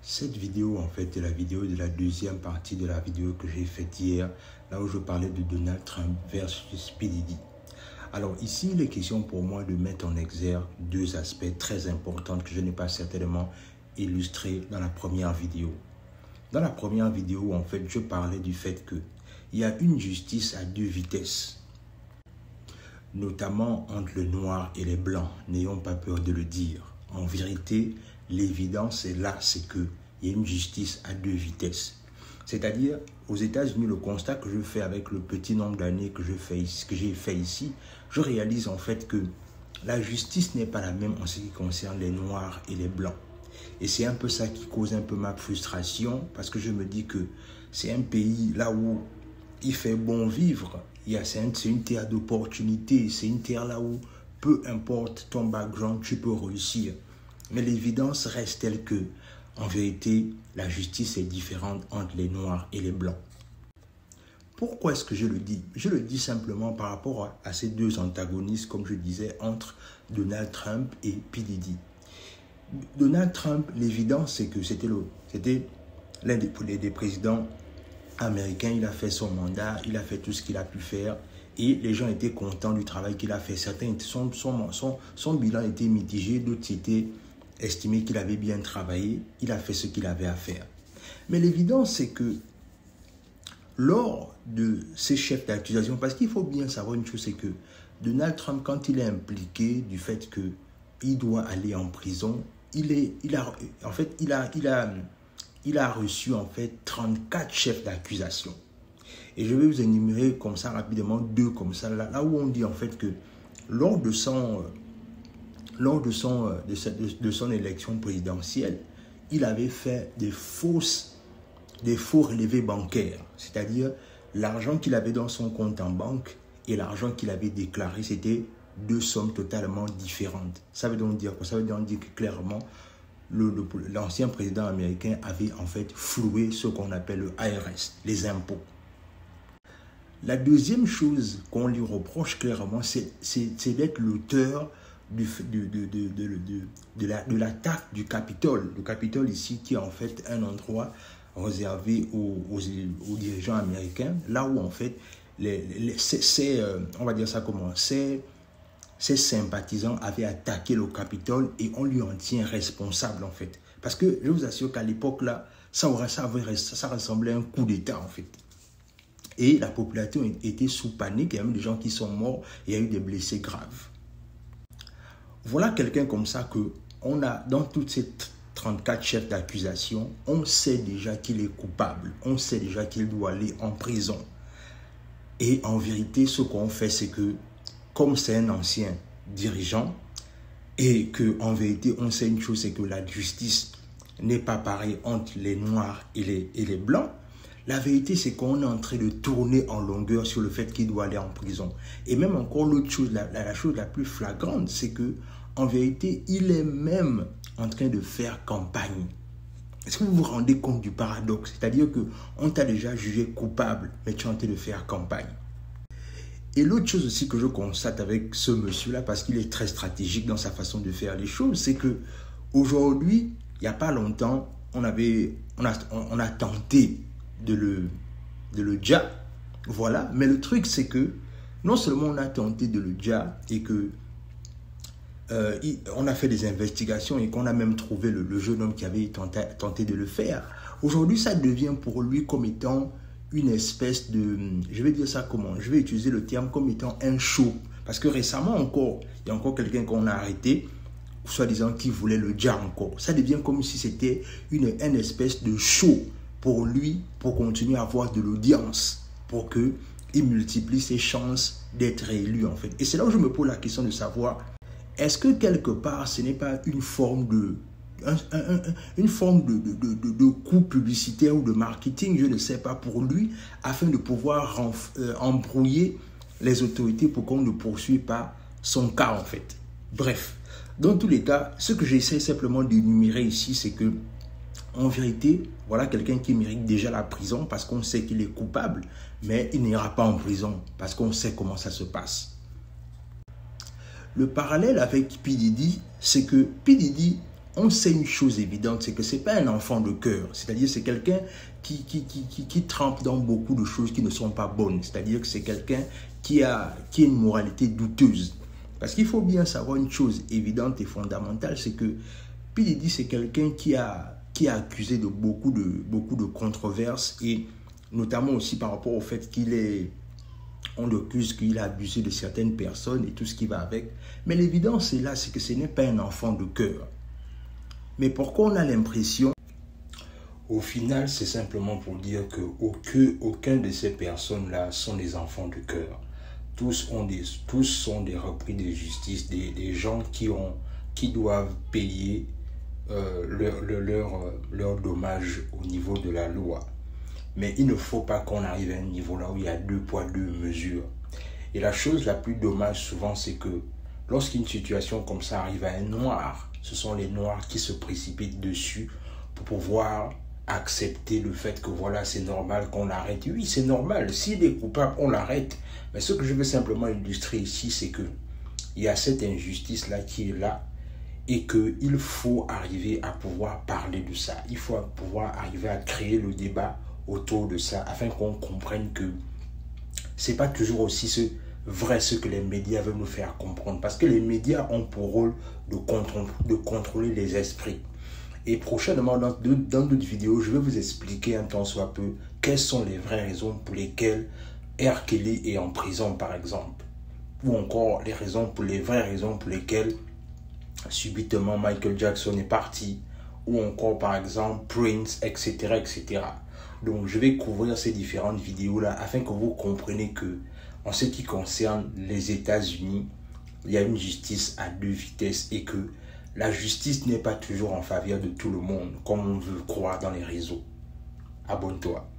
Cette vidéo en fait est la vidéo de la deuxième partie de la vidéo que j'ai faite hier, là où je parlais de Donald Trump versus P. Diddy. Alors ici, il est question pour moi de mettre en exergue deux aspects très importants que je n'ai pas certainement illustrés dans la première vidéo. Dans la première vidéo, en fait, je parlais du fait qu'il y a une justice à deux vitesses, notamment entre le noir et les blancs. N'ayons pas peur de le dire. En vérité, l'évidence est là, c'est qu'il y a une justice à deux vitesses. C'est-à-dire, aux États-Unis, le constat que je fais avec le petit nombre d'années que j'ai fait ici, je réalise en fait que la justice n'est pas la même en ce qui concerne les noirs et les blancs. Et c'est un peu ça qui cause un peu ma frustration, parce que je me dis que c'est un pays là où il fait bon vivre. C'est une terre d'opportunités, c'est une terre là où peu importe ton background, tu peux réussir. Mais l'évidence reste telle que, en vérité, la justice est différente entre les noirs et les blancs. Pourquoi est-ce que je le dis? Je le dis simplement par rapport à ces deux antagonistes, comme je disais, entre Donald Trump et P. Diddy. Donald Trump, l'évidence, c'est que c'était l'un des présidents américains. Il a fait son mandat, il a fait tout ce qu'il a pu faire et les gens étaient contents du travail qu'il a fait. Certains, son bilan était mitigé, d'autres étaient estimés qu'il avait bien travaillé, il a fait ce qu'il avait à faire. Mais l'évidence, c'est que lors de ces chefs d'accusation, parce qu'il faut bien savoir une chose, c'est que Donald Trump, quand il est impliqué du fait qu'il doit aller en prison, il a reçu en fait 34 chefs d'accusation. Et je vais vous énumérer comme ça rapidement deux comme ça, là où on dit en fait que lors de son élection présidentielle, il avait fait des faux relevés bancaires. C'est-à-dire l'argent qu'il avait dans son compte en banque et l'argent qu'il avait déclaré, c'était deux sommes totalement différentes. Ça veut donc dire quoi? Ça veut donc dire que clairement, l'ancien président américain avait en fait floué ce qu'on appelle le IRS, les impôts. La deuxième chose qu'on lui reproche clairement, c'est d'être l'auteur de l'attaque du Capitole. Le Capitole ici qui est en fait un endroit réservé aux dirigeants américains, là où en fait on va dire ça comment, ses sympathisants avaient attaqué le Capitole et on lui en tient responsable en fait. Parce que je vous assure qu'à l'époque là, ça ressemblait à un coup d'État en fait. Et la population était sous panique, il y a même des gens qui sont morts, et il y a eu des blessés graves. Voilà quelqu'un comme ça que on a dans toutes ces 34 chefs d'accusation, on sait déjà qu'il est coupable, on sait déjà qu'il doit aller en prison. Et en vérité, ce qu'on fait, c'est que comme c'est un ancien dirigeant et qu'en vérité, on sait une chose, c'est que la justice n'est pas pareille entre les noirs et les blancs, la vérité, c'est qu'on est en train de tourner en longueur sur le fait qu'il doit aller en prison. Et même encore l'autre chose, la chose la plus flagrante, c'est que en vérité, il est même en train de faire campagne. Est-ce que vous vous rendez compte du paradoxe? C'est-à-dire qu'on t'a déjà jugé coupable, mais tu es en train de faire campagne. Et l'autre chose aussi que je constate avec ce monsieur-là, parce qu'il est très stratégique dans sa façon de faire les choses, c'est que aujourd'hui, il n'y a pas longtemps, on a tenté de le ja, voilà. Mais le truc, c'est que non seulement on a tenté de le ja et que on a fait des investigations et qu'on a même trouvé le jeune homme qui avait tenté de le faire. Aujourd'hui, ça devient pour lui comme étant une espèce de, je vais dire ça comment, je vais utiliser le terme comme étant un show. Parce que récemment encore, il y a encore quelqu'un qu'on a arrêté, soi-disant qui voulait le ja encore. Ça devient comme si c'était une espèce de show pour lui, pour continuer à avoir de l'audience, pour qu'il multiplie ses chances d'être élu en fait. Et c'est là où je me pose la question de savoir, est-ce que quelque part, ce n'est pas une forme de coup publicitaire ou de marketing, je ne sais pas, pour lui, afin de pouvoir embrouiller les autorités pour qu'on ne poursuive pas son cas en fait. Bref, dans tous les cas, ce que j'essaie simplement d'énumérer ici, c'est que en vérité, voilà quelqu'un qui mérite déjà la prison parce qu'on sait qu'il est coupable, mais il n'ira pas en prison parce qu'on sait comment ça se passe. Le parallèle avec P. Diddy, c'est que P. Diddy on sait une chose évidente, c'est que ce n'est pas un enfant de cœur. C'est-à-dire c'est quelqu'un qui trempe dans beaucoup de choses qui ne sont pas bonnes. C'est-à-dire que c'est quelqu'un qui a une moralité douteuse. Parce qu'il faut bien savoir une chose évidente et fondamentale, c'est que P. Diddy, c'est quelqu'un qui a accusé de beaucoup de controverses, et notamment aussi par rapport au fait on l'accuse qu'il a abusé de certaines personnes et tout ce qui va avec. Mais l'évidence est là, c'est que ce n'est pas un enfant de cœur. Mais pourquoi on a l'impression? Au final, c'est simplement pour dire que aucun de ces personnes-là sont des enfants de cœur. Tous sont des repris de justice, des gens qui doivent payer leur dommage au niveau de la loi. Mais il ne faut pas qu'on arrive à un niveau là où il y a 2 poids 2 mesures. Et la chose la plus dommage souvent, c'est que lorsqu'une situation comme ça arrive à un noir, ce sont les noirs qui se précipitent dessus pour pouvoir accepter le fait que voilà, c'est normal qu'on l'arrête. Oui, c'est normal. S'il est coupable, on l'arrête. Mais ce que je veux simplement illustrer ici, c'est que il y a cette injustice-là qui est là, et qu'il faut arriver à pouvoir parler de ça. Il faut pouvoir arriver à créer le débat autour de ça, afin qu'on comprenne que c'est pas toujours aussi vrai ce que les médias veulent nous faire comprendre. Parce que les médias ont pour rôle de contrôler les esprits. Et prochainement, dans d'autres vidéos, je vais vous expliquer un tant soit peu quelles sont les vraies raisons pour lesquelles R. Kelly est en prison, par exemple. Ou encore les vraies raisons pour lesquelles subitement Michael Jackson est parti. Ou encore, par exemple, Prince, etc., etc. Donc, je vais couvrir ces différentes vidéos-là afin que vous compreniez que, en ce qui concerne les États-Unis, il y a une justice à 2 vitesses, et que la justice n'est pas toujours en faveur de tout le monde, comme on veut croire dans les réseaux. Abonne-toi.